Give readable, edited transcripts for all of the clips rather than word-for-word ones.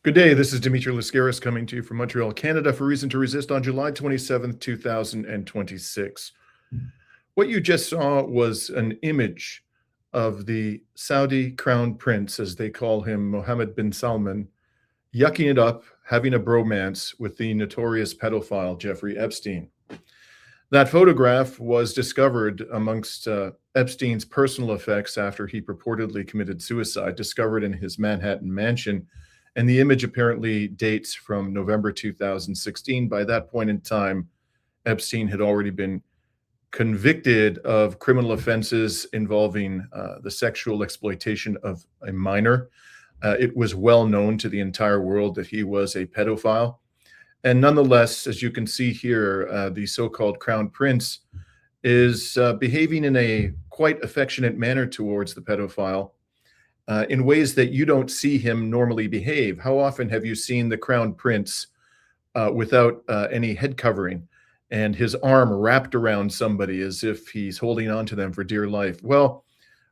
Good day. This is Dimitri Lascaris coming to you from Montreal, Canada for Reason to Resist on July 27th, 2026. What you just saw was an image of the Saudi crown prince, as they call him, Mohammed bin Salman, yucking it up, having a bromance with the notorious pedophile Jeffrey Epstein. That photograph was discovered amongst Epstein's personal effects after he purportedly committed suicide, discovered in his Manhattan mansion. And the image apparently dates from November 2016. By that point in time, Epstein had already been convicted of criminal offenses involving the sexual exploitation of a minor. It was well known to the entire world that he was a pedophile. And nonetheless, as you can see here, the so-called crown prince is behaving in a quite affectionate manner towards the pedophile in ways that you don't see him normally behave. How often have you seen the crown prince without any head covering and his arm wrapped around somebody as if he's holding on to them for dear life? Well,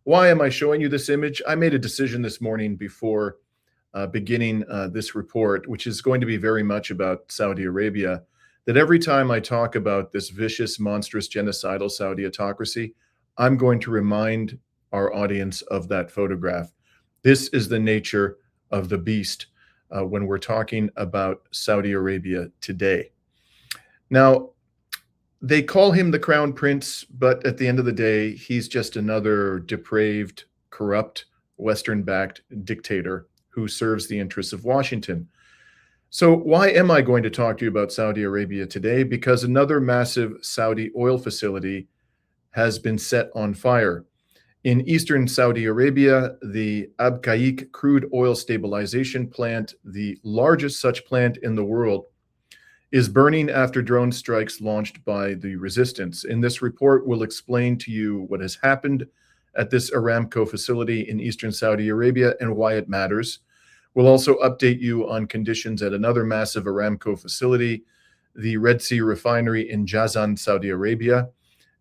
why am I showing you this image? I made a decision this morning before beginning this report, which is going to be very much about Saudi Arabia, that every time I talk about this vicious, monstrous, genocidal Saudi autocracy, I'm going to remind our audience of that photograph. This is the nature of the beast when we're talking about Saudi Arabia today. Now, they call him the crown prince, but at the end of the day, he's just another depraved, corrupt, Western-backed dictator who serves the interests of Washington. So why am I going to talk to you about Saudi Arabia today? Because another massive Saudi oil facility has been set on fire. In eastern Saudi Arabia, the Abqaiq crude oil stabilization plant, the largest such plant in the world, is burning after drone strikes launched by the resistance. In this report, we'll explain to you what has happened at this Aramco facility in eastern Saudi Arabia and why it matters. We'll also update you on conditions at another massive Aramco facility, the Red Sea refinery in Jazan, Saudi Arabia.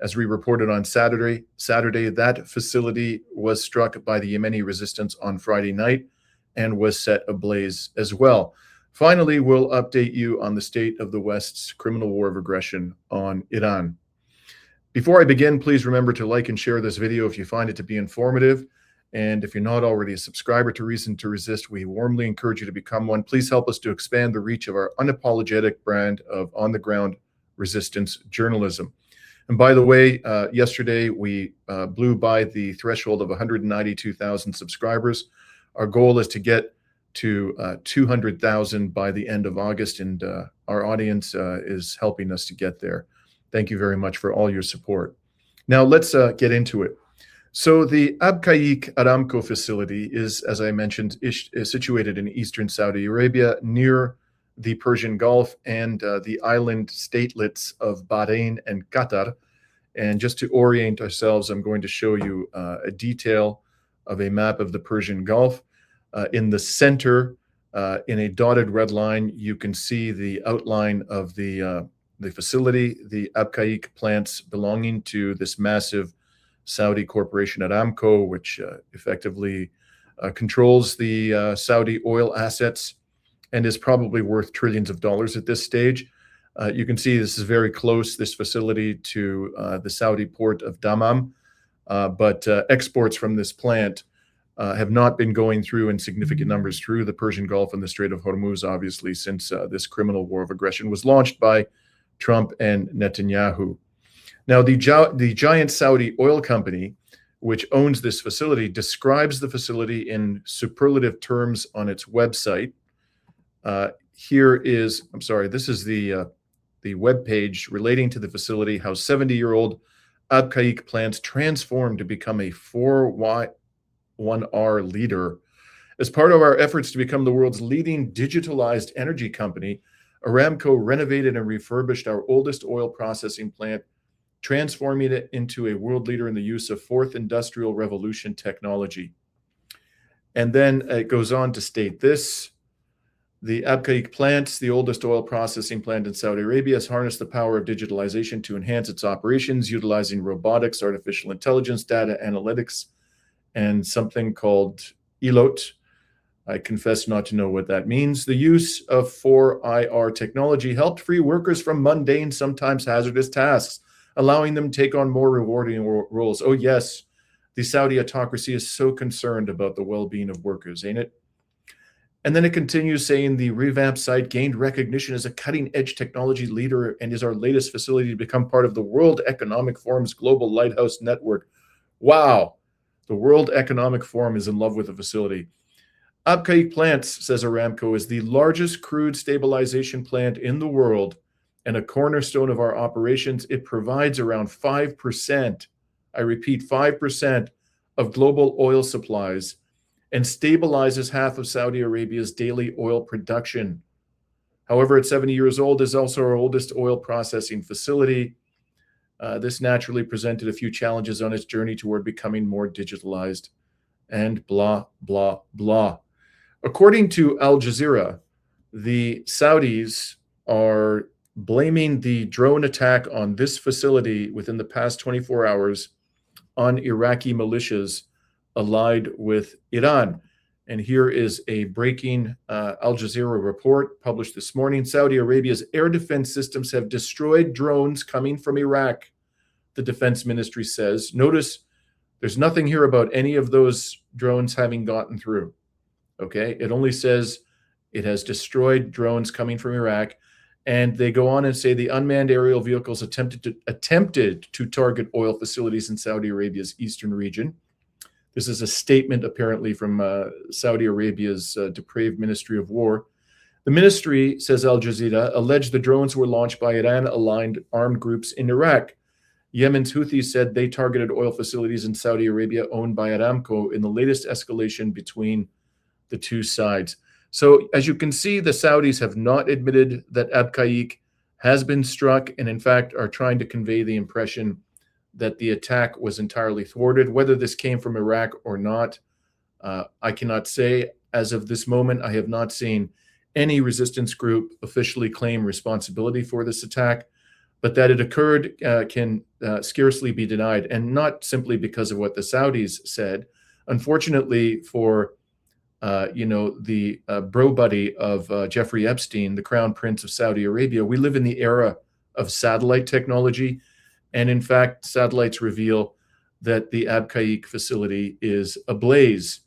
As we reported on Saturday, that facility was struck by the Yemeni resistance on Friday night and was set ablaze as well. Finally, we'll update you on the state of the West's criminal war of aggression on Iran. Before I begin, please remember to like and share this video if you find it to be informative. And if you're not already a subscriber to Reason to Resist, we warmly encourage you to become one. Please help us to expand the reach of our unapologetic brand of on-the-ground resistance journalism. And by the way, yesterday we blew by the threshold of 192,000 subscribers. Our goal is to get to 200,000 by the end of August, and our audience is helping us to get there. Thank you very much for all your support. Now let's get into it. So the Abqaiq Aramco facility is, as I mentioned, is situated in eastern Saudi Arabia near the Persian Gulf and the island statelets of Bahrain and Qatar. And just to orient ourselves, I'm going to show you a detail of a map of the Persian Gulf. In the center, in a dotted red line, you can see the outline of the facility, the Abqaiq plants belonging to this massive Saudi corporation Aramco, which effectively controls the Saudi oil assets and is probably worth trillions of dollars at this stage. You can see this is very close, this facility, to the Saudi port of Dammam, but exports from this plant have not been going through in significant numbers through the Persian Gulf and the Strait of Hormuz, obviously, since this criminal war of aggression was launched by Trump and Netanyahu. Now, the giant Saudi oil company, which owns this facility, describes the facility in superlative terms on its website. This is the web page relating to the facility, how 70-year-old Abqaiq plants transformed to become a 4Y1R leader. As part of our efforts to become the world's leading digitalized energy company, Aramco renovated and refurbished our oldest oil processing plant, transforming it into a world leader in the use of fourth industrial revolution technology. And then it goes on to state this: the Abqaiq plants, the oldest oil processing plant in Saudi Arabia, has harnessed the power of digitalization to enhance its operations, utilizing robotics, artificial intelligence, data analytics, and something called ELOT, I confess not to know what that means. The use of 4IR technology helped free workers from mundane, sometimes hazardous tasks, allowing them to take on more rewarding roles. Oh, yes, the Saudi autocracy is so concerned about the well-being of workers, ain't it? And then it continues saying the revamped site gained recognition as a cutting-edge technology leader and is our latest facility to become part of the World Economic Forum's Global Lighthouse Network. Wow, the World Economic Forum is in love with the facility. Abqaiq plants, says Aramco, is the largest crude stabilization plant in the world and a cornerstone of our operations. It provides around 5%, I repeat, 5% of global oil supplies and stabilizes half of Saudi Arabia's daily oil production. However, at 70 years old, is also our oldest oil processing facility. This naturally presented a few challenges on its journey toward becoming more digitalized, and blah, blah, blah. According to Al Jazeera, the Saudis are blaming the drone attack on this facility within the past 24 hours on Iraqi militias allied with Iran. And here is a breaking Al Jazeera report published this morning. Saudi Arabia's air defense systems have destroyed drones coming from Iraq, the defense ministry says. Notice there's nothing here about any of those drones having gotten through. Okay, it only says it has destroyed drones coming from Iraq. And they go on and say the unmanned aerial vehicles attempted to target oil facilities in Saudi Arabia's eastern region. This is a statement apparently from Saudi Arabia's depraved Ministry of War. The ministry, says Al Jazeera, alleged the drones were launched by Iran-aligned armed groups in Iraq. Yemen's Houthis said they targeted oil facilities in Saudi Arabia owned by Aramco in the latest escalation between the two sides. So as you can see, the Saudis have not admitted that Abqaiq has been struck and in fact are trying to convey the impression that the attack was entirely thwarted. Whether this came from Iraq or not, I cannot say. As of this moment, I have not seen any resistance group officially claim responsibility for this attack, but that it occurred can scarcely be denied, and not simply because of what the Saudis said. Unfortunately for the bro buddy of Jeffrey Epstein, the crown prince of Saudi Arabia, we live in the era of satellite technology. And in fact, satellites reveal that the Abqaiq facility is ablaze.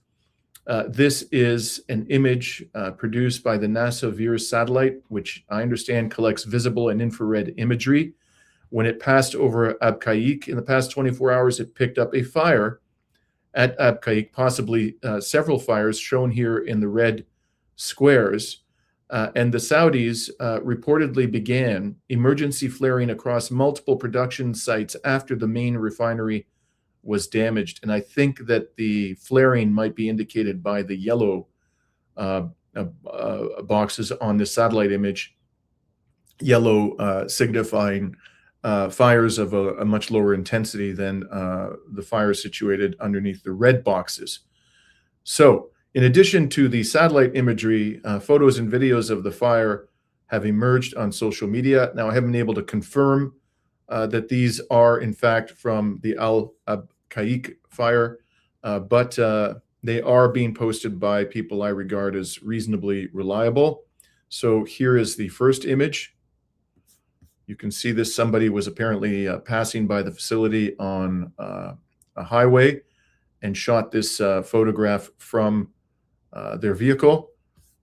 This is an image produced by the NASA VIRS satellite, which I understand collects visible and infrared imagery. When it passed over Abqaiq in the past 24 hours, it picked up a fire at Abqaiq, possibly several fires shown here in the red squares. And the Saudis reportedly began emergency flaring across multiple production sites after the main refinery was damaged. And I think that the flaring might be indicated by the yellow boxes on the satellite image, yellow signifying fires of a much lower intensity than the fires situated underneath the red boxes. So in addition to the satellite imagery, photos and videos of the fire have emerged on social media. Now, I haven't been able to confirm that these are, in fact, from the Abqaiq fire, but they are being posted by people I regard as reasonably reliable. So here is the first image. You can see this. Somebody was apparently passing by the facility on a highway and shot this photograph from their vehicle.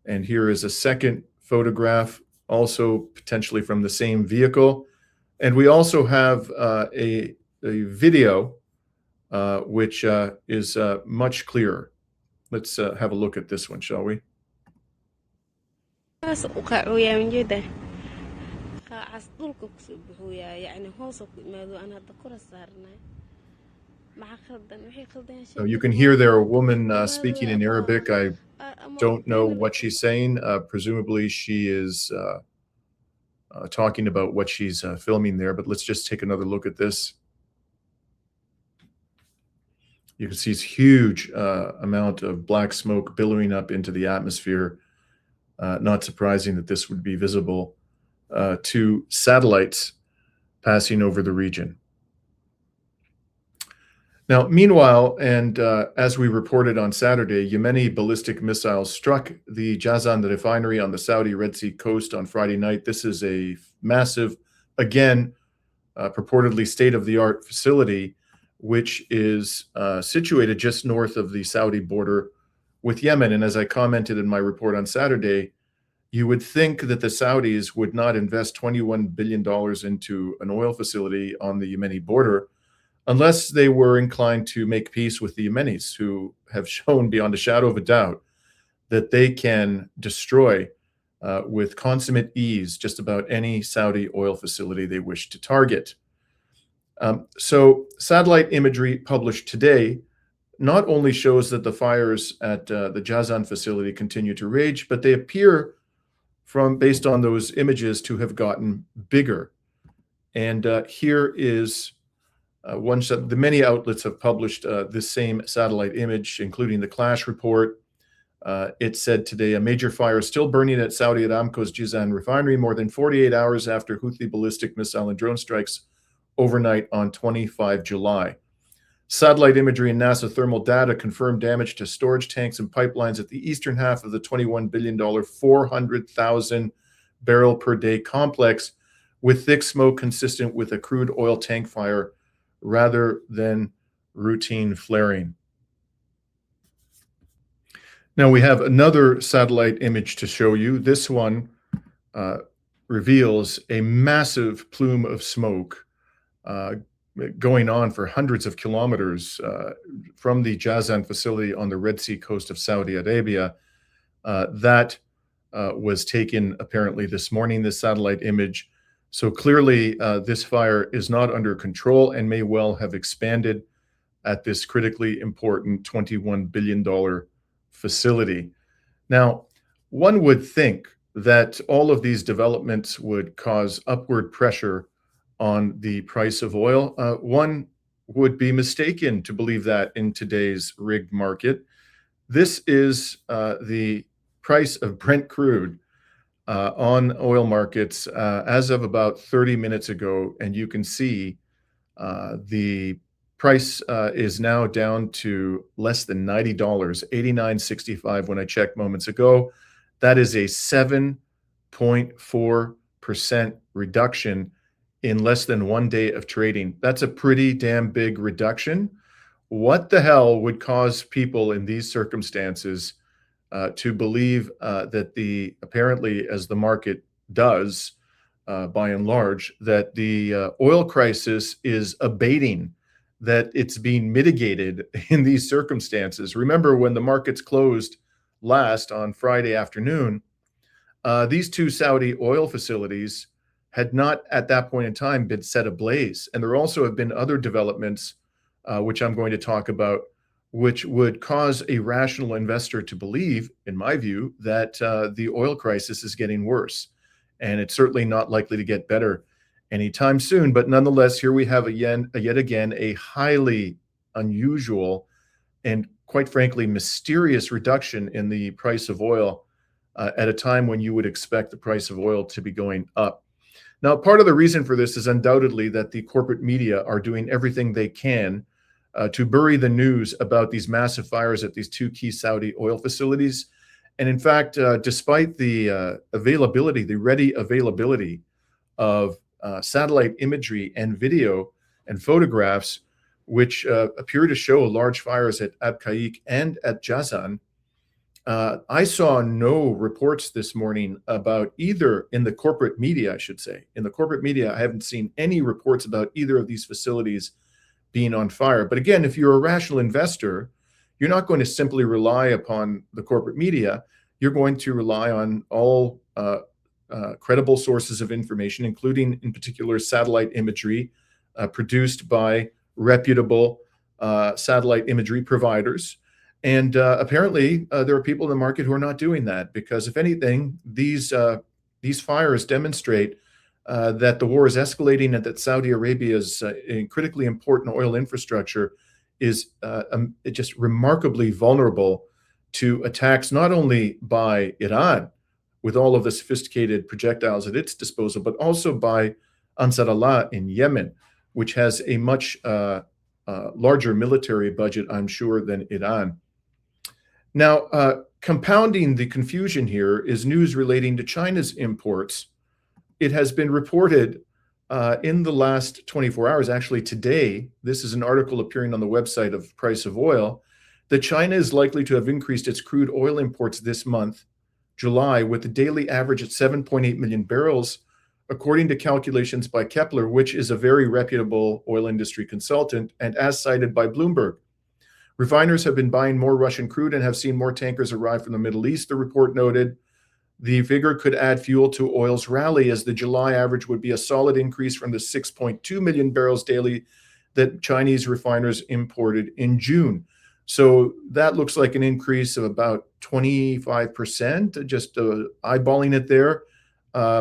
And here is a second photograph, also potentially from the same vehicle. And we also have a video, which is much clearer. Let's have a look at this one, shall we? So you can hear there a woman speaking in Arabic. I don't know what she's saying. Presumably she is talking about what she's filming there, but let's just take another look at this. You can see this huge amount of black smoke billowing up into the atmosphere. Not surprising that this would be visible to satellites passing over the region. Now, meanwhile, and as we reported on Saturday, Yemeni ballistic missiles struck the Jazan refinery on the Saudi Red Sea coast on Friday night. This is a massive, again, purportedly state-of-the-art facility, which is situated just north of the Saudi border with Yemen. And as I commented in my report on Saturday, you would think that the Saudis would not invest $21 billion into an oil facility on the Yemeni border unless they were inclined to make peace with the Yemenis, who have shown beyond a shadow of a doubt that they can destroy with consummate ease just about any Saudi oil facility they wish to target. So satellite imagery published today not only shows that the fires at the Jazan facility continue to rage, but they appear based on those images to have gotten bigger. And here is the many outlets have published this same satellite image, including the Clash report. It said today, a major fire is still burning at Saudi Aramco's Jazan refinery more than 48 hours after Houthi ballistic missile and drone strikes overnight on 25 July. Satellite imagery and NASA thermal data confirmed damage to storage tanks and pipelines at the eastern half of the $21 billion, 400,000 barrel per day complex, with thick smoke consistent with a crude oil tank fire rather than routine flaring. Now we have another satellite image to show you. This one reveals a massive plume of smoke going on for hundreds of kilometers from the Jazan facility on the Red Sea coast of Saudi Arabia. That was taken apparently this morning, this satellite image. So clearly this fire is not under control and may well have expanded at this critically important $21 billion facility. Now, one would think that all of these developments would cause upward pressure on the price of oil. One would be mistaken to believe that in today's rigged market. This is the price of Brent crude on oil markets as of about 30 minutes ago, and you can see the price is now down to less than $90, $89.65 when I checked moments ago. That is a 7.4% reduction in less than 1 day of trading. That's a pretty damn big reduction. What the hell would cause people in these circumstances to believe that apparently, as the market does, by and large, that the oil crisis is abating, that it's being mitigated in these circumstances? Remember, when the markets closed last on Friday afternoon, these two Saudi oil facilities had not at that point in time been set ablaze. And there also have been other developments, which I'm going to talk about, which would cause a rational investor to believe, in my view, that the oil crisis is getting worse. And it's certainly not likely to get better anytime soon. But nonetheless, here we have yet again a highly unusual and, quite frankly, mysterious reduction in the price of oil at a time when you would expect the price of oil to be going up. Now, part of the reason for this is undoubtedly that the corporate media are doing everything they can to bury the news about these massive fires at these two key Saudi oil facilities. And in fact, despite the ready availability of satellite imagery and video and photographs, which appear to show large fires at Abqaiq and at Jazan, I saw no reports this morning about either, in the corporate media, I should say. In the corporate media, I haven't seen any reports about either of these facilities being on fire. But again, if you're a rational investor, you're not going to simply rely upon the corporate media. You're going to rely on all credible sources of information, including, in particular, satellite imagery produced by reputable satellite imagery providers. And apparently, there are people in the market who are not doing that, because if anything, these fires demonstrate that the war is escalating and that Saudi Arabia's critically important oil infrastructure is just remarkably vulnerable to attacks, not only by Iran, with all of the sophisticated projectiles at its disposal, but also by Ansar Allah in Yemen, which has a much larger military budget, I'm sure, than Iran. Now, compounding the confusion here is news relating to China's imports. It has been reported in the last 24 hours, actually today, this is an article appearing on the website of Price of Oil, that China is likely to have increased its crude oil imports this month, July, with the daily average at 7.8 million barrels, according to calculations by Kepler, which is a very reputable oil industry consultant, and as cited by Bloomberg. Refiners have been buying more Russian crude and have seen more tankers arrive from the Middle East, the report noted. The figure could add fuel to oil's rally, as the July average would be a solid increase from the 6.2 million barrels daily that Chinese refiners imported in June. So that looks like an increase of about 25%, just eyeballing it there,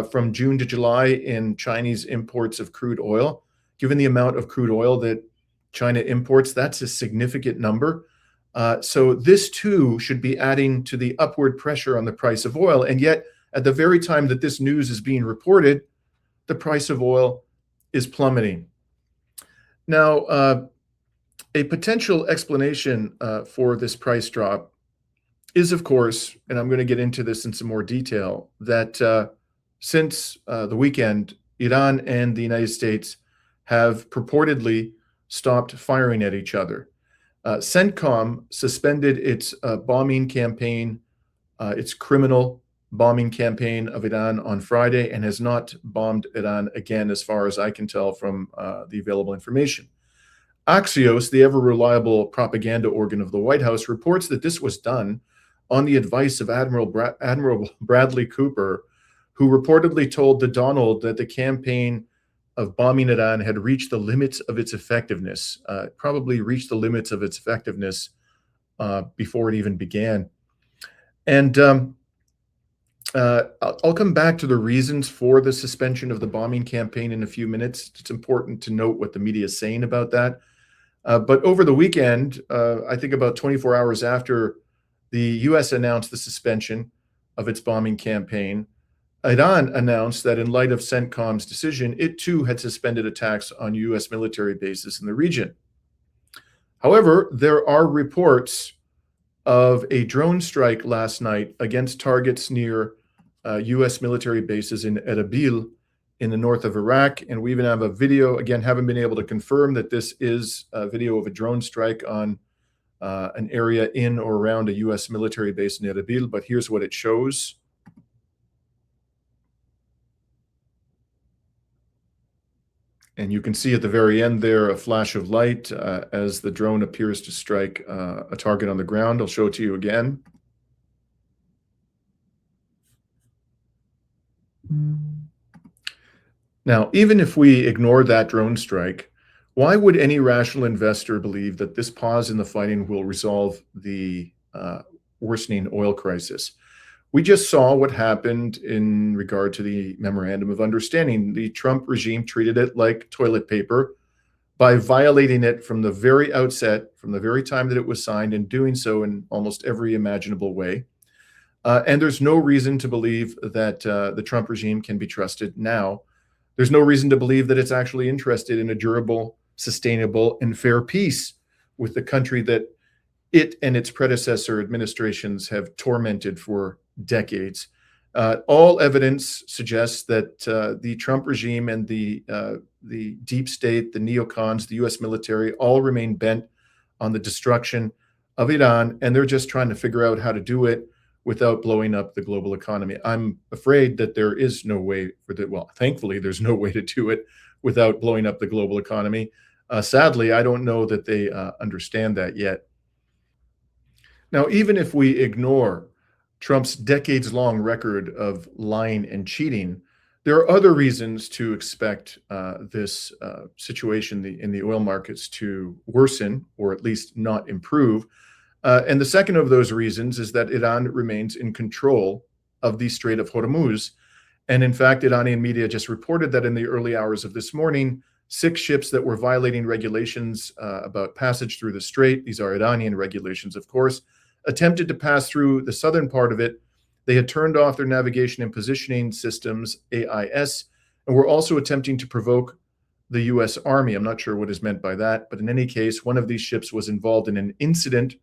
from June to July in Chinese imports of crude oil. Given the amount of crude oil that China imports, that's a significant number. So this too should be adding to the upward pressure on the price of oil. And yet, at the very time that this news is being reported, the price of oil is plummeting. Now, a potential explanation for this price drop is, of course, and I'm going to get into this in some more detail, that since the weekend, Iran and the United States have purportedly stopped firing at each other. CENTCOM suspended its bombing campaign, its criminal bombing campaign of Iran on Friday, and has not bombed Iran again, as far as I can tell from the available information. Axios, the ever-reliable propaganda organ of the White House, reports that this was done on the advice of Admiral Bradley Cooper, who reportedly told the Donald that the campaign of bombing Iran had reached the limits of its effectiveness, probably reached the limits of its effectiveness before it even began. And I'll come back to the reasons for the suspension of the bombing campaign in a few minutes. It's important to note what the media is saying about that. But over the weekend, I think about 24 hours after the U.S. announced the suspension of its bombing campaign, Iran announced that in light of CENTCOM's decision, it too had suspended attacks on U.S. military bases in the region. However, there are reports of a drone strike last night against targets near U.S. military bases in Erbil in the north of Iraq. And we even have a video, again, haven't been able to confirm that this is a video of a drone strike on an area in or around a U.S. military base in Erbil, but here's what it shows. And you can see at the very end there a flash of light as the drone appears to strike a target on the ground. I'll show it to you again. Now, even if we ignore that drone strike, why would any rational investor believe that this pause in the fighting will resolve the worsening oil crisis? We just saw what happened in regard to the Memorandum of Understanding. The Trump regime treated it like toilet paper by violating it from the very outset, from the very time that it was signed, and doing so in almost every imaginable way. And there's no reason to believe that the Trump regime can be trusted now. There's no reason to believe that it's actually interested in a durable, sustainable, and fair peace with the country that it and its predecessor administrations have tormented for decades. All evidence suggests that the Trump regime and the deep state, the neocons, the U.S. military, all remain bent on the destruction of Iran, and they're just trying to figure out how to do it without blowing up the global economy. I'm afraid that there is no way for that. Well, thankfully, there's no way to do it without blowing up the global economy. Sadly, I don't know that they understand that yet. Now, even if we ignore Trump's decades-long record of lying and cheating, there are other reasons to expect this situation in the oil markets to worsen, or at least not improve. And the second of those reasons is that Iran remains in control of the Strait of Hormuz. And in fact, Iranian media just reported that in the early hours of this morning, 6 ships that were violating regulations about passage through the strait, these are Iranian regulations, of course, attempted to pass through the southern part of it. They had turned off their navigation and positioning systems, AIS, and were also attempting to provoke the U.S. Army. I'm not sure what is meant by that, but in any case, one of these ships was involved in an incident,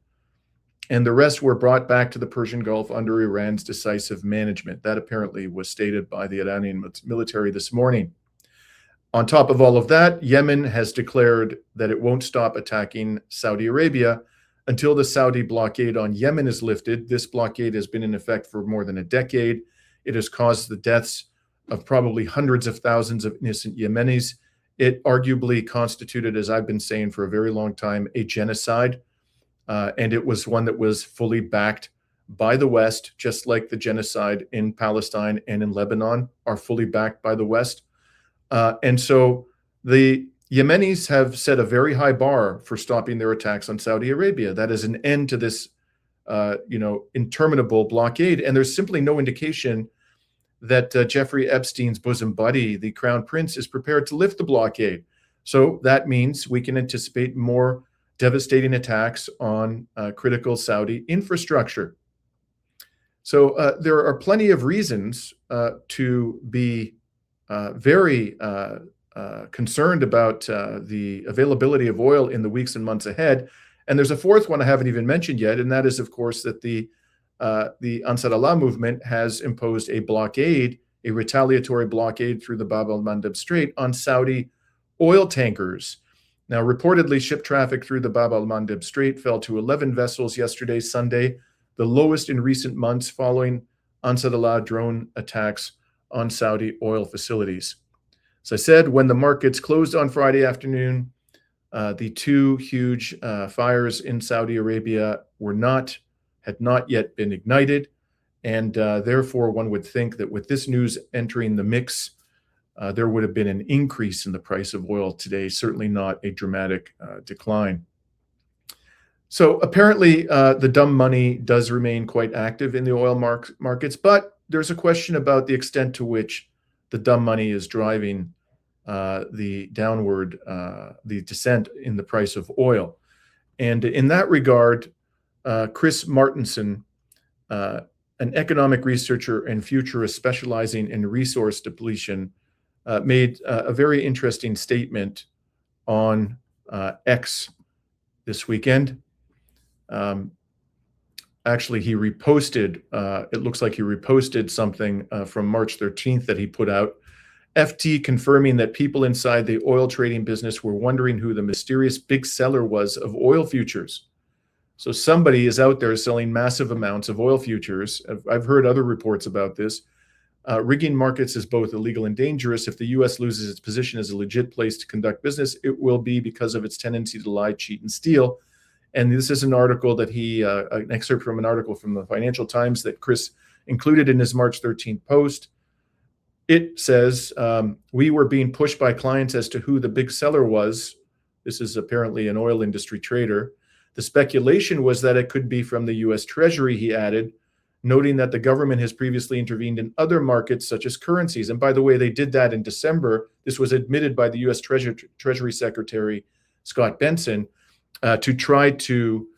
and the rest were brought back to the Persian Gulf under Iran's decisive management. That apparently was stated by the Iranian military this morning. On top of all of that, Yemen has declared that it won't stop attacking Saudi Arabia until the Saudi blockade on Yemen is lifted. This blockade has been in effect for more than a decade. It has caused the deaths of probably hundreds of thousands of innocent Yemenis. It arguably constituted, as I've been saying for a very long time, a genocide. And it was one that was fully backed by the West, just like the genocide in Palestine and in Lebanon are fully backed by the West. And so the Yemenis have set a very high bar for stopping their attacks on Saudi Arabia. That is an end to this, interminable blockade. And there's simply no indication that Jeffrey Epstein's bosom buddy, the Crown Prince, is prepared to lift the blockade. So that means we can anticipate more devastating attacks on critical Saudi infrastructure. So there are plenty of reasons to be very concerned about the availability of oil in the weeks and months ahead. And there's a fourth one I haven't even mentioned yet, and that is, of course, that the Ansar Allah movement has imposed a blockade, a retaliatory blockade through the Bab al-Mandeb Strait on Saudi oil tankers. Now, reportedly, ship traffic through the Bab al-Mandeb Strait fell to 11 vessels yesterday, Sunday, the lowest in recent months following Ansar Allah drone attacks on Saudi oil facilities. As I said, when the markets closed on Friday afternoon, the two huge fires in Saudi Arabia had not yet been ignited. And therefore, one would think that with this news entering the mix, there would have been an increase in the price of oil today, certainly not a dramatic decline. So apparently, the dumb money does remain quite active in the oil markets, but there's a question about the extent to which the dumb money is driving the downward, the descent in the price of oil. And in that regard, Chris Martenson, an economic researcher and futurist specializing in resource depletion, made a very interesting statement on X this weekend. Actually, he reposted, it looks like he reposted something from March 13th that he put out. FT confirming that people inside the oil trading business were wondering who the mysterious big seller was of oil futures. So somebody is out there selling massive amounts of oil futures. I've heard other reports about this. Rigging markets is both illegal and dangerous. If the U.S. loses its position as a legit place to conduct business, it will be because of its tendency to lie, cheat, and steal. And this is an article that an excerpt from an article from the Financial Times that Chris included in his March 13th post. It says, we were being pushed by clients as to who the big seller was. This is apparently an oil industry trader. The speculation was that it could be from the U.S. Treasury, he added, noting that the government has previously intervened in other markets such as currencies. And by the way, they did that in December. This was admitted by the U.S. Treasury Secretary Scott Benson to try to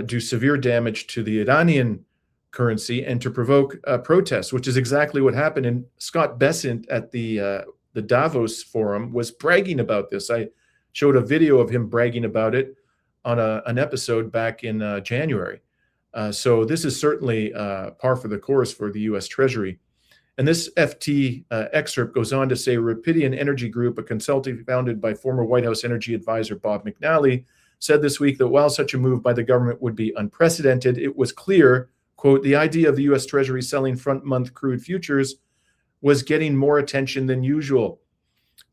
do severe damage to the Iranian currency and to provoke protests, which is exactly what happened. And Scott Bessent at the Davos forum was bragging about this. I showed a video of him bragging about it on an episode back in January. So this is certainly par for the course for the U.S. Treasury. And this FT excerpt goes on to say, Rapidian Energy Group, a consulting founded by former White House energy advisor Bob McNally, said this week that while such a move by the government would be unprecedented, it was clear, quote, the idea of the U.S. Treasury selling front-month crude futures was getting more attention than usual.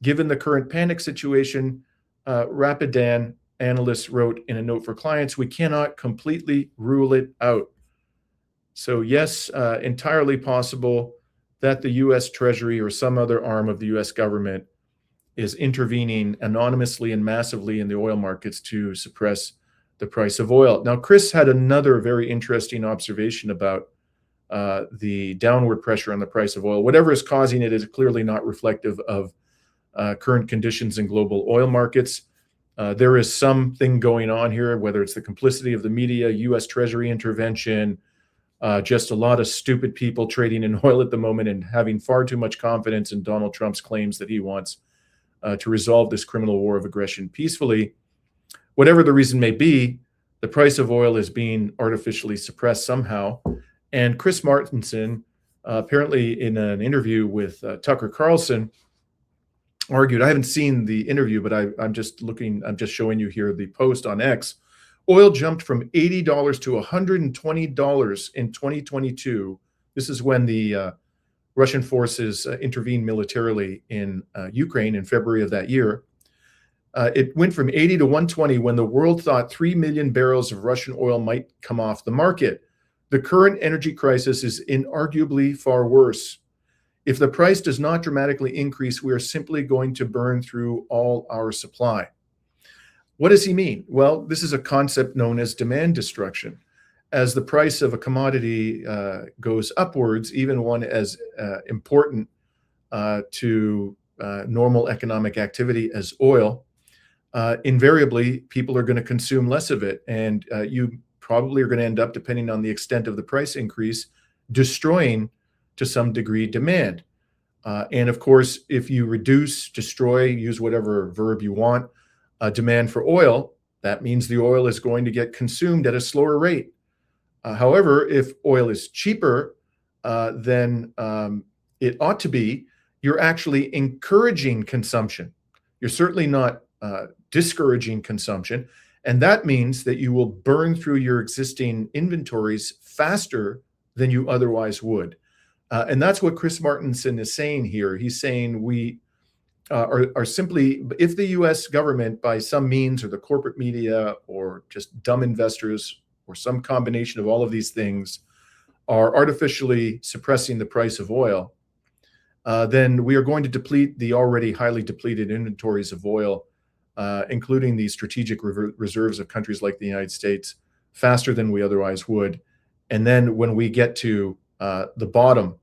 Given the current panic situation, Rapidan analysts wrote in a note for clients, we cannot completely rule it out. So yes, entirely possible that the U.S. Treasury or some other arm of the U.S. government is intervening anonymously and massively in the oil markets to suppress the price of oil. Now, Chris had another very interesting observation about the downward pressure on the price of oil. Whatever is causing it is clearly not reflective of current conditions in global oil markets. There is something going on here, whether it's the complicity of the media, U.S. Treasury intervention, just a lot of stupid people trading in oil at the moment and having far too much confidence in Donald Trump's claims that he wants to resolve this criminal war of aggression peacefully. Whatever the reason may be, the price of oil is being artificially suppressed somehow. And Chris Martenson, apparently in an interview with Tucker Carlson, argued, I haven't seen the interview, but I'm just showing you here the post on X. Oil jumped from $80 to $120 in 2022. This is when the Russian forces intervened militarily in Ukraine in February of that year. It went from 80 to 120 when the world thought 3 million barrels of Russian oil might come off the market. The current energy crisis is inarguably far worse. If the price does not dramatically increase, we are simply going to burn through all our supply. What does he mean? Well, this is a concept known as demand destruction. As the price of a commodity goes upwards, even one as important to normal economic activity as oil, invariably people are going to consume less of it. And you probably are going to end up, depending on the extent of the price increase, destroying to some degree demand. And of course, if you reduce, destroy, use whatever verb you want, demand for oil, that means the oil is going to get consumed at a slower rate. However, if oil is cheaper than it ought to be, you're actually encouraging consumption. You're certainly not discouraging consumption. And that means that you will burn through your existing inventories faster than you otherwise would. And that's what Chris Martenson is saying here. He's saying we are simply, if the US government, by some means, or the corporate media, or just dumb investors, or some combination of all of these things, are artificially suppressing the price of oil, then we are going to deplete the already highly depleted inventories of oil, including the strategic reserves of countries like the United States, faster than we otherwise would. And then when we get to the bottom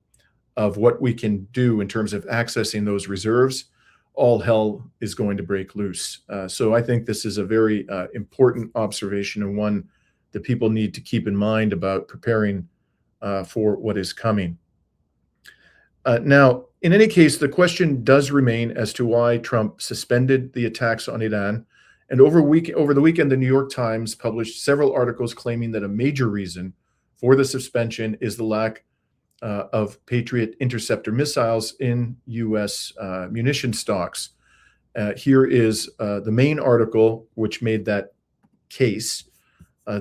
of what we can do in terms of accessing those reserves, all hell is going to break loose. So I think this is a very important observation, and one that people need to keep in mind about preparing for what is coming. Now, in any case, the question does remain as to why Trump suspended the attacks on Iran. And over the weekend, the New York Times published several articles claiming that a major reason for the suspension is the lack of Patriot interceptor missiles in U.S. munition stocks. Here is the main article which made that case.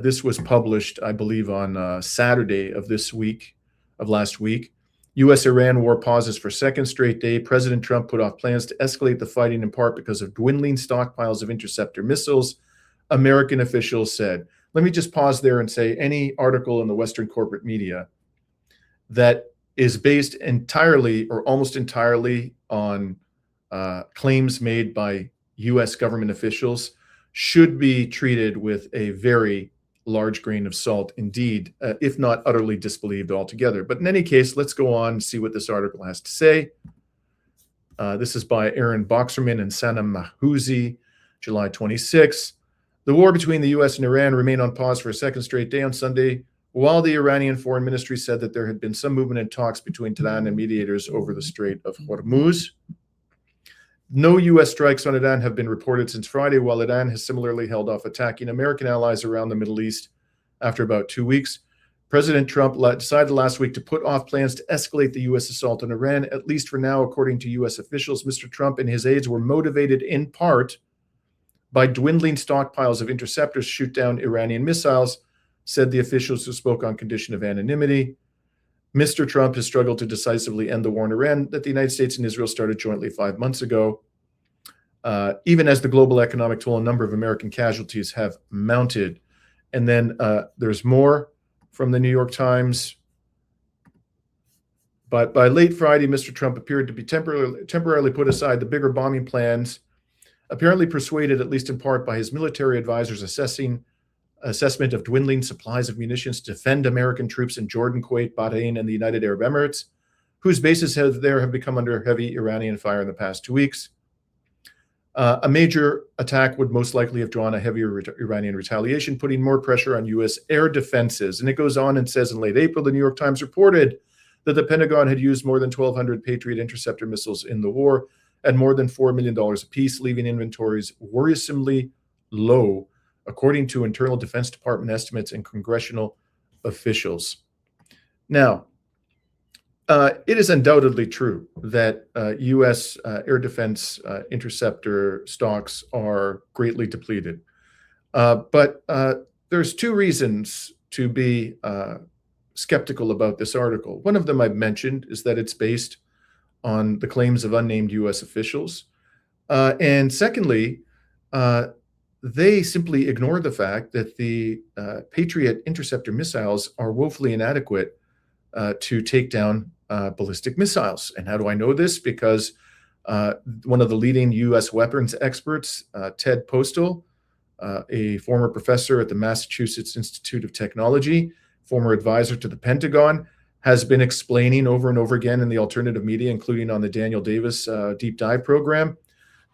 This was published, I believe, on Saturday of last week. U.S.-Iran war pauses for second straight day. President Trump put off plans to escalate the fighting in part because of dwindling stockpiles of interceptor missiles, American officials said. Let me just pause there and say any article in the Western corporate media that is based entirely or almost entirely on claims made by U.S. government officials should be treated with a very large grain of salt indeed, if not utterly disbelieved altogether. But in any case, let's go on and see what this article has to say. This is by Aaron Boxerman and Sana Mahouzi, July 26. The war between the U.S. and Iran remained on pause for a second straight day on Sunday, while the Iranian Foreign Ministry said that there had been some movement in talks between Tehran and mediators over the Strait of Hormuz. No U.S. strikes on Iran have been reported since Friday, while Iran has similarly held off attacking American allies around the Middle East after about 2 weeks. President Trump decided last week to put off plans to escalate the U.S. assault on Iran, at least for now, according to U.S. officials. Mr. Trump and his aides were motivated in part by dwindling stockpiles of interceptors to shoot down Iranian missiles, said the officials who spoke on condition of anonymity. Mr. Trump has struggled to decisively end the war in Iran that the United States and Israel started jointly 5 months ago, even as the global economic toll and number of American casualties have mounted. And then there's more from the New York Times. But by late Friday, Mr. Trump appeared to be temporarily put aside the bigger bombing plans, apparently persuaded, at least in part, by his military advisors' assessment of dwindling supplies of munitions to defend American troops in Jordan, Kuwait, Bahrain, and the United Arab Emirates, whose bases there have become under heavy Iranian fire in the past 2 weeks. A major attack would most likely have drawn a heavier Iranian retaliation, putting more pressure on U.S. air defenses. And it goes on and says in late April, the New York Times reported that the Pentagon had used more than 1,200 Patriot interceptor missiles in the war, at more than $4 million apiece, leaving inventories worrisomely low, according to internal Defense Department estimates and congressional officials. Now, it is undoubtedly true that U.S. Air defense interceptor stocks are greatly depleted. But there's two reasons to be skeptical about this article. One of them I've mentioned is that it's based on the claims of unnamed U.S. officials. And secondly, they simply ignore the fact that the Patriot interceptor missiles are woefully inadequate to take down ballistic missiles. And how do I know this? Because one of the leading U.S. weapons experts, Ted Postal, a former professor at the Massachusetts Institute of Technology, former advisor to the Pentagon, has been explaining over and over again in the alternative media, including on the Daniel Davis Deep Dive program,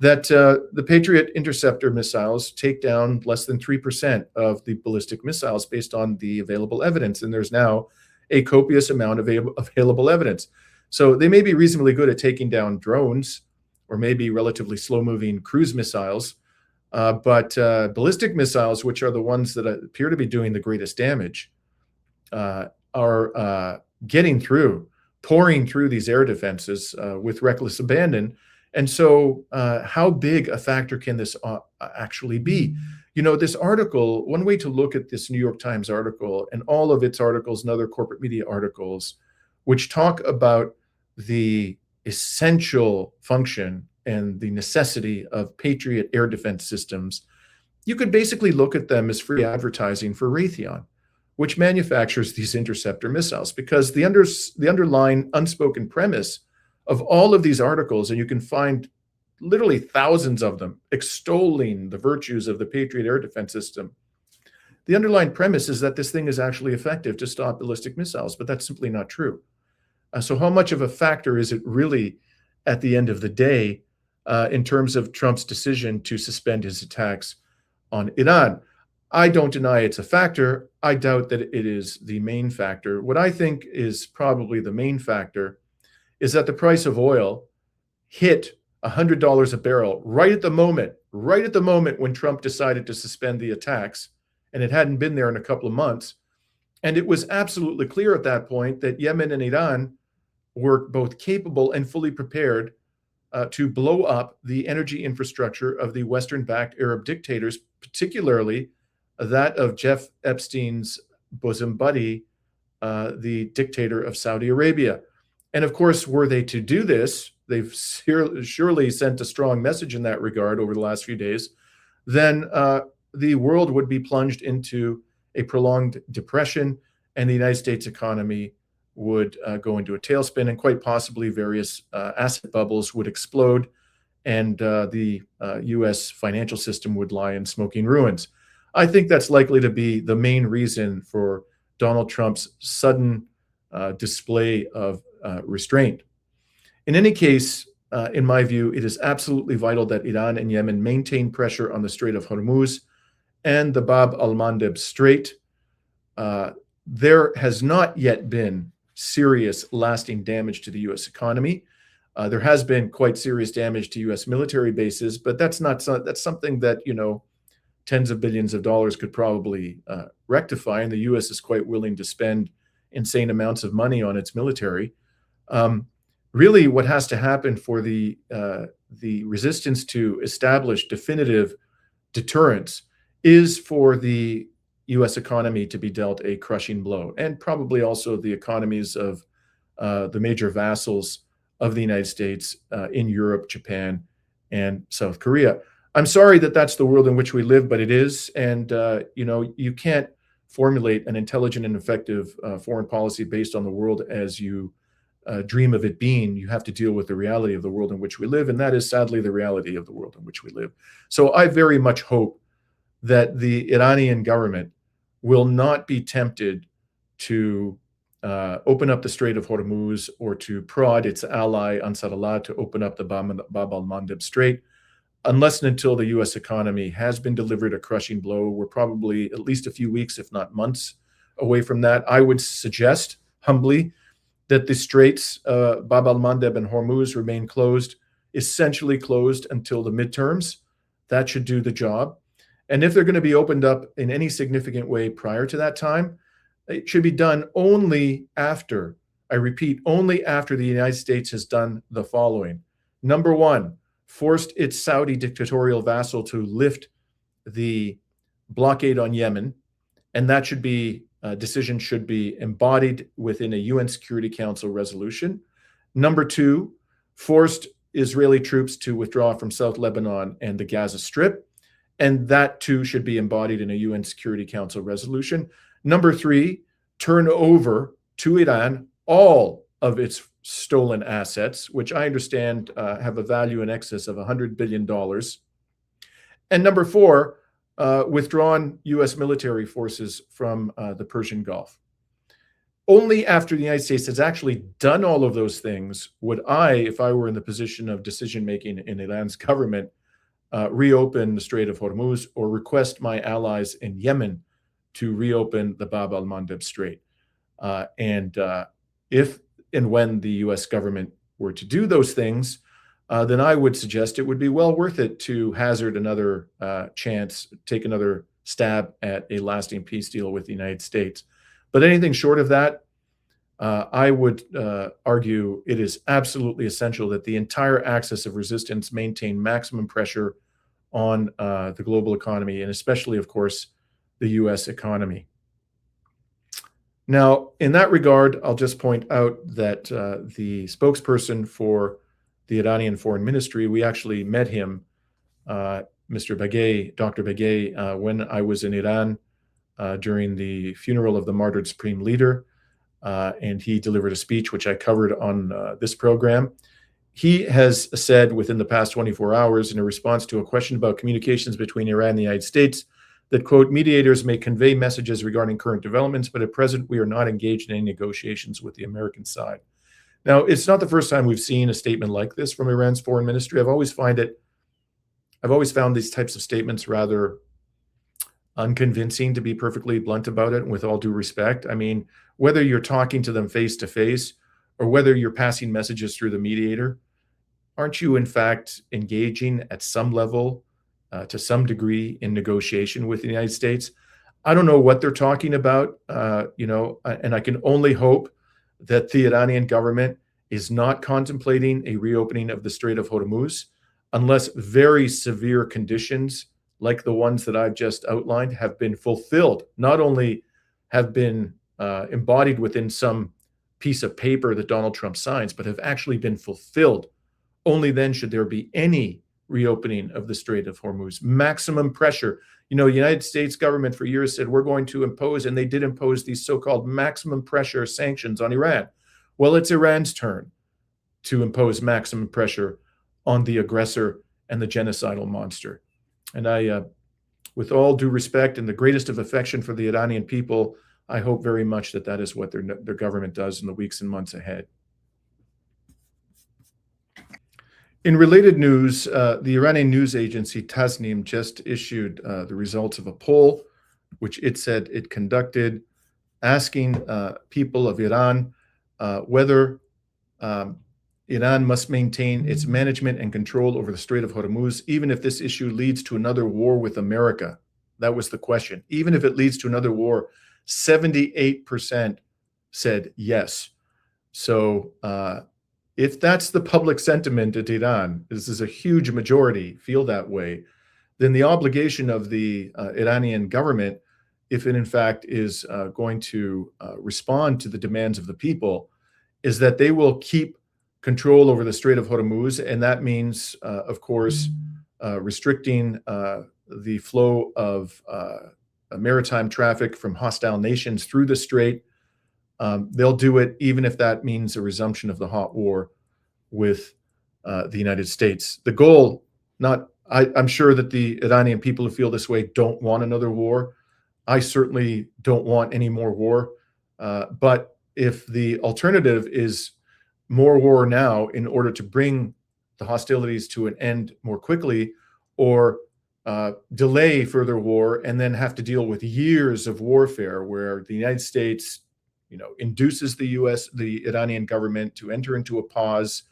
that the Patriot interceptor missiles take down less than 3% of the ballistic missiles based on the available evidence. And there's now a copious amount of available evidence. So they may be reasonably good at taking down drones or maybe relatively slow-moving cruise missiles, but ballistic missiles, which are the ones that appear to be doing the greatest damage, are getting through, pouring through these air defenses with reckless abandon. And so how big a factor can this actually be? You know, this article, one way to look at this New York Times article and all of its articles and other corporate media articles, which talk about the essential function and the necessity of Patriot air defense systems, you could basically look at them as free advertising for Raytheon, which manufactures these interceptor missiles, because the underlying unspoken premise of all of these articles, and you can find literally thousands of them extolling the virtues of the Patriot air defense system, the underlying premise is that this thing is actually effective to stop ballistic missiles, but that's simply not true. So how much of a factor is it really at the end of the day in terms of Trump's decision to suspend his attacks on Iran? I don't deny it's a factor. I doubt that it is the main factor. What I think is probably the main factor is that the price of oil hit $100 a barrel right at the moment when Trump decided to suspend the attacks, and it hadn't been there in a couple of months. And it was absolutely clear at that point that Yemen and Iran were both capable and fully prepared to blow up the energy infrastructure of the Western-backed Arab dictators, particularly that of Jeff Epstein's bosom buddy, the dictator of Saudi Arabia. And of course, were they to do this, they've surely sent a strong message in that regard over the last few days, then the world would be plunged into a prolonged depression, and the United States economy would go into a tailspin, and quite possibly various asset bubbles would explode, and the U.S. financial system would lie in smoking ruins. I think that's likely to be the main reason for Donald Trump's sudden display of restraint. In any case, in my view, it is absolutely vital that Iran and Yemen maintain pressure on the Strait of Hormuz and the Bab al-Mandeb Strait. There has not yet been serious, lasting damage to the U.S. economy. There has been quite serious damage to U.S. military bases, but that's something that, you know, tens of billions of dollars could probably rectify, and the U.S. is quite willing to spend insane amounts of money on its military. Really, what has to happen for the resistance to establish definitive deterrence is for the U.S. economy to be dealt a crushing blow, and probably also the economies of the major vassals of the United States in Europe, Japan, and South Korea. I'm sorry that that's the world in which we live, but it is. And, you know, you can't formulate an intelligent and effective foreign policy based on the world as you dream of it being. You have to deal with the reality of the world in which we live. And that is sadly the reality of the world in which we live. So I very much hope that the Iranian government will not be tempted to open up the Strait of Hormuz or to prod its ally Ansarallah to open up the Bab al-Mandeb Strait, unless and until the U.S. economy has been delivered a crushing blow. We're probably at least a few weeks, if not months, away from that. I would suggest, humbly, that the straits, Bab al-Mandeb and Hormuz, remain closed essentially closed until the midterms. That should do the job. And if they're going to be opened up in any significant way prior to that time, it should be done only after, I repeat, only after the United States has done the following. Number one, forced its Saudi dictatorial vassal to lift the blockade on Yemen, and that should be decision should be embodied within a UN Security Council resolution. Number two, forced Israeli troops to withdraw from South Lebanon and the Gaza Strip, and that too should be embodied in a UN Security Council resolution. Number three, turn over to Iran all of its stolen assets, which I understand have a value in excess of $100 billion. And number four, withdrawn U.S. military forces from the Persian Gulf. Only after the United States has actually done all of those things would I, if I were in the position of decision-making in Iran's government, reopen the Strait of Hormuz or request my allies in Yemen to reopen the Bab al-Mandeb Strait. If and when the U.S. government were to do those things, then I would suggest it would be well worth it to hazard another chance, take another stab at a lasting peace deal with the United States. But anything short of that, I would argue it is absolutely essential that the entire axis of resistance maintain maximum pressure on the global economy, and especially, of course, the U.S. economy. Now, in that regard, I'll just point out that the spokesperson for the Iranian Foreign Ministry, we actually met him, Mr. Bagay, Dr. Bagay, when I was in Iran during the funeral of the martyred Supreme Leader, and he delivered a speech which I covered on this program. He has said within the past 24 hours in a response to a question about communications between Iran and the United States that, quote, mediators may convey messages regarding current developments, but at present we are not engaged in any negotiations with the American side. Now, it's not the first time we've seen a statement like this from Iran's foreign ministry. I've always found these types of statements rather unconvincing, to be perfectly blunt about it, with all due respect. I mean, whether you're talking to them face to face or whether you're passing messages through the mediator, aren't you in fact engaging at some level, to some degree, in negotiation with the United States? I don't know what they're talking about, and I can only hope that the Iranian government is not contemplating a reopening of the Strait of Hormuz unless very severe conditions like the ones that I've just outlined have been fulfilled, not only have been embodied within some piece of paper that Donald Trump signs, but have actually been fulfilled. Only then should there be any reopening of the Strait of Hormuz. Maximum pressure. The United States government for years said we're going to impose, and they did impose these so-called maximum pressure sanctions on Iran. Well, it's Iran's turn to impose maximum pressure on the aggressor and the genocidal monster. And I, with all due respect and the greatest of affection for the Iranian people, I hope very much that that is what their government does in the weeks and months ahead. In related news, the Iranian news agency Tasnim just issued the results of a poll, which it said it conducted, asking people of Iran whether Iran must maintain its management and control over the Strait of Hormuz, even if this issue leads to another war with America. That was the question. Even if it leads to another war, 78% said yes. So if that's the public sentiment at Iran, this is a huge majority feel that way, then the obligation of the Iranian government, if it in fact is going to respond to the demands of the people, is that they will keep control over the Strait of Hormuz. And that means, of course, restricting the flow of maritime traffic from hostile nations through the strait. They'll do it even if that means a resumption of the hot war with the United States. The goal, I'm sure that the Iranian people who feel this way don't want another war. I certainly don't want any more war. But if the alternative is more war now in order to bring the hostilities to an end more quickly, or delay further war and then have to deal with years of warfare where the United States, induces the Iranian government to enter into a pause,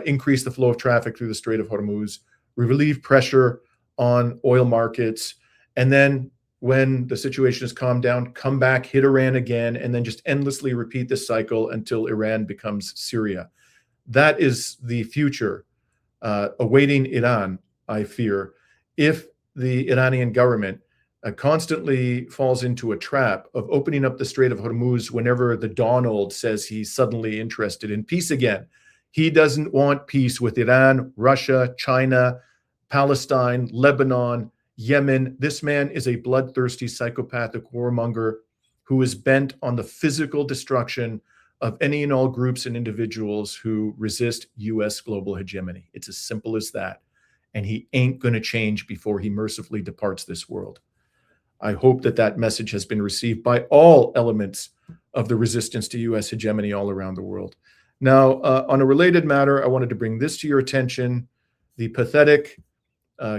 increase the flow of traffic through the Strait of Hormuz, relieve pressure on oil markets, and then when the situation has calmed down, come back, hit Iran again, and then just endlessly repeat this cycle until Iran becomes Syria. That is the future awaiting Iran, I fear, if the Iranian government constantly falls into a trap of opening up the Strait of Hormuz whenever the Donald says he's suddenly interested in peace again. He doesn't want peace with Iran, Russia, China, Palestine, Lebanon, Yemen. This man is a bloodthirsty, psychopathic warmonger who is bent on the physical destruction of any and all groups and individuals who resist U.S. global hegemony. It's as simple as that. And he ain't going to change before he mercifully departs this world. I hope that that message has been received by all elements of the resistance to U.S. hegemony all around the world. Now, on a related matter, I wanted to bring this to your attention. The pathetic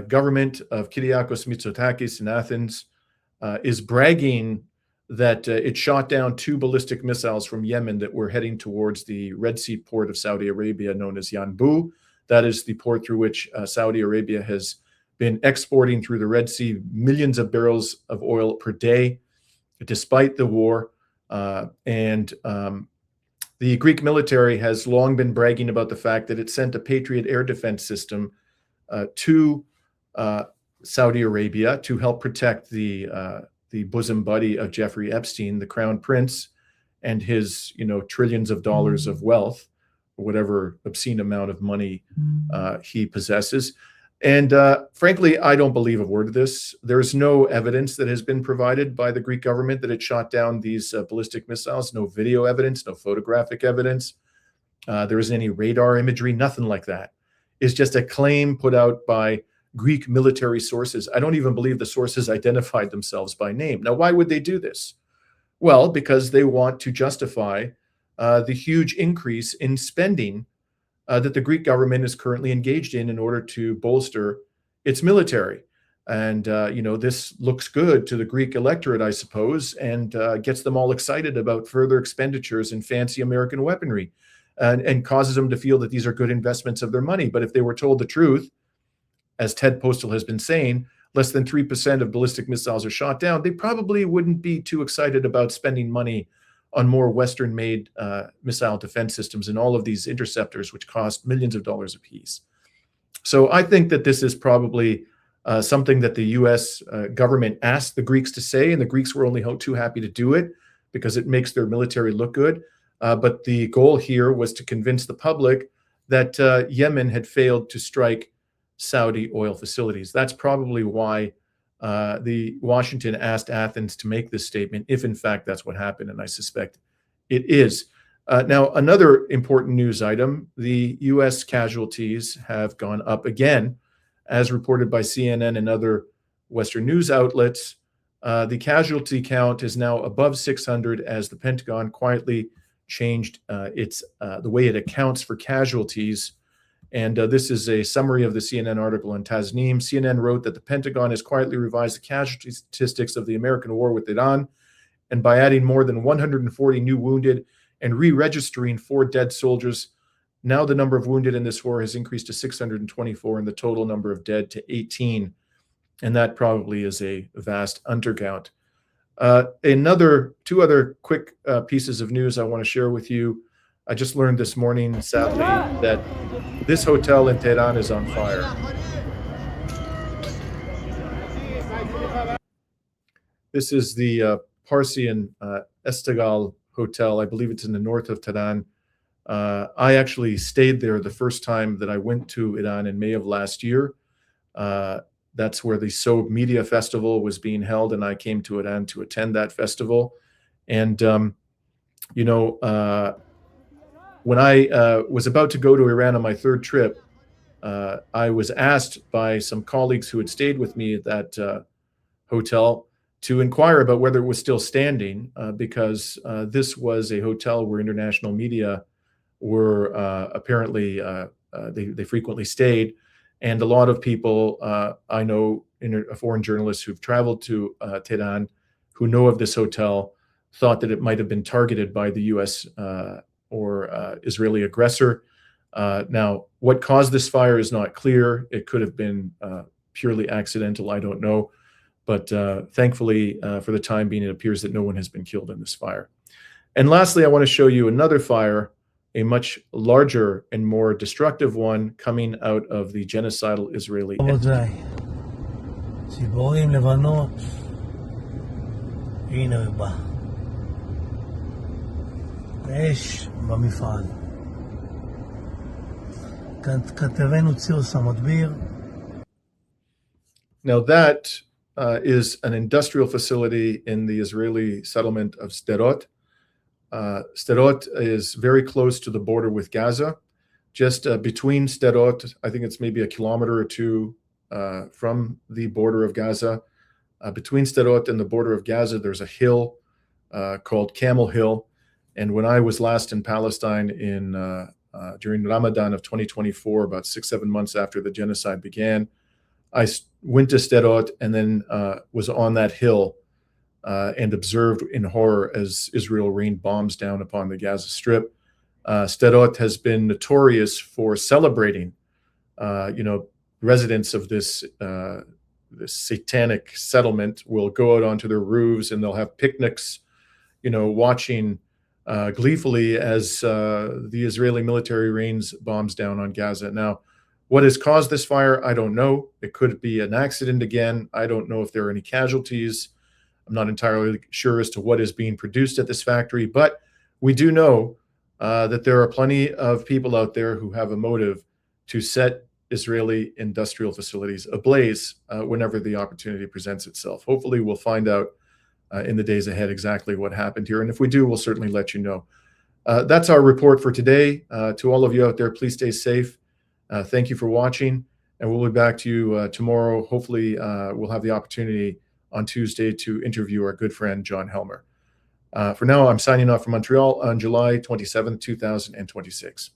government of Kyriakos Mitsotakis in Athens is bragging that it shot down 2 ballistic missiles from Yemen that were heading towards the Red Sea port of Saudi Arabia known as Yanbu. That is the port through which Saudi Arabia has been exporting through the Red Sea millions of barrels of oil per day, despite the war. The Greek military has long been bragging about the fact that it sent a Patriot air defense system to Saudi Arabia to help protect the bosom buddy of Jeffrey Epstein, the crown prince, and his trillions of dollars of wealth, or whatever obscene amount of money he possesses. And frankly, I don't believe a word of this. There's no evidence that has been provided by the Greek government that it shot down these ballistic missiles. No video evidence, no photographic evidence. There isn't any radar imagery, nothing like that. It's just a claim put out by Greek military sources. I don't even believe the sources identified themselves by name. Now, why would they do this? Well, because they want to justify the huge increase in spending that the Greek government is currently engaged in order to bolster its military. And, this looks good to the Greek electorate, I suppose, and gets them all excited about further expenditures in fancy American weaponry and causes them to feel that these are good investments of their money. But if they were told the truth, as Ted Postal has been saying, less than 3% of ballistic missiles are shot down, they probably wouldn't be too excited about spending money on more Western-made missile defense systems and all of these interceptors, which cost millions of dollars apiece. So I think that this is probably something that the U.S. Government asked the Greeks to say, and the Greeks were only too happy to do it because it makes their military look good. But the goal here was to convince the public that Yemen had failed to strike Saudi oil facilities. That's probably why the Washington asked Athens to make this statement, if in fact that's what happened, and I suspect it is. Now, another important news item, the U.S. casualties have gone up again, as reported by CNN and other Western news outlets. The casualty count is now above 600 as the Pentagon quietly changed the way it accounts for casualties. And this is a summary of the CNN article on Tasnim. CNN wrote that the Pentagon has quietly revised the casualty statistics of the American war with Iran, and by adding more than 140 new wounded and re-registering 4 dead soldiers, now the number of wounded in this war has increased to 624 and the total number of dead to 18. And that probably is a vast undercount. Two other quick pieces of news I want to share with you. I just learned this morning, sadly, that this hotel in Tehran is on fire. This is the Parsian Estegal Hotel. I believe it's in the north of Tehran. I actually stayed there the first time that I went to Iran in May of last year. That's where the Sobe Media Festival was being held, and I came to Iran to attend that festival. And, when I was about to go to Iran on my 3rd trip, I was asked by some colleagues who had stayed with me at that hotel to inquire about whether it was still standing, because this was a hotel where international media were apparently, they frequently stayed. And a lot of people I know, foreign journalists who've traveled to Tehran, who know of this hotel, thought that it might have been targeted by the U.S. or Israeli aggressor. Now, what caused this fire is not clear. It could have been purely accidental. I don't know. But thankfully, for the time being, it appears that no one has been killed in this fire. And lastly, I want to show you another fire, a much larger and more destructive one coming out of the genocidal Israeli. ציפורים לבנות, הנה הוא בא. אש במפעל. כתבנו ציוס המדביר. Now that is an industrial facility in the Israeli settlement of Sderot. Sderot is very close to the border with Gaza, just between Sderot. I think it's maybe a kilometer or two from the border of Gaza. Between Sderot and the border of Gaza, there's a hill called Camel Hill. And when I was last in Palestine during Ramadan of 2024, about 6-7 months after the genocide began, I went to Sderot and then was on that hill and observed in horror as Israel rained bombs down upon the Gaza Strip. Sderot has been notorious for celebrating, residents of this satanic settlement will go out onto their roofs and they'll have picnics, watching gleefully as the Israeli military rains bombs down on Gaza. Now, what has caused this fire? I don't know. It could be an accident again. I don't know if there are any casualties. I'm not entirely sure as to what is being produced at this factory, but we do know that there are plenty of people out there who have a motive to set Israeli industrial facilities ablaze whenever the opportunity presents itself. Hopefully, we'll find out in the days ahead exactly what happened here. And if we do, we'll certainly let you know. That's our report for today. To all of you out there, please stay safe. Thank you for watching, and we'll be back to you tomorrow. Hopefully, we'll have the opportunity on Tuesday to interview our good friend, John Helmer. For now, I'm signing off from Montreal on July 27th, 2026.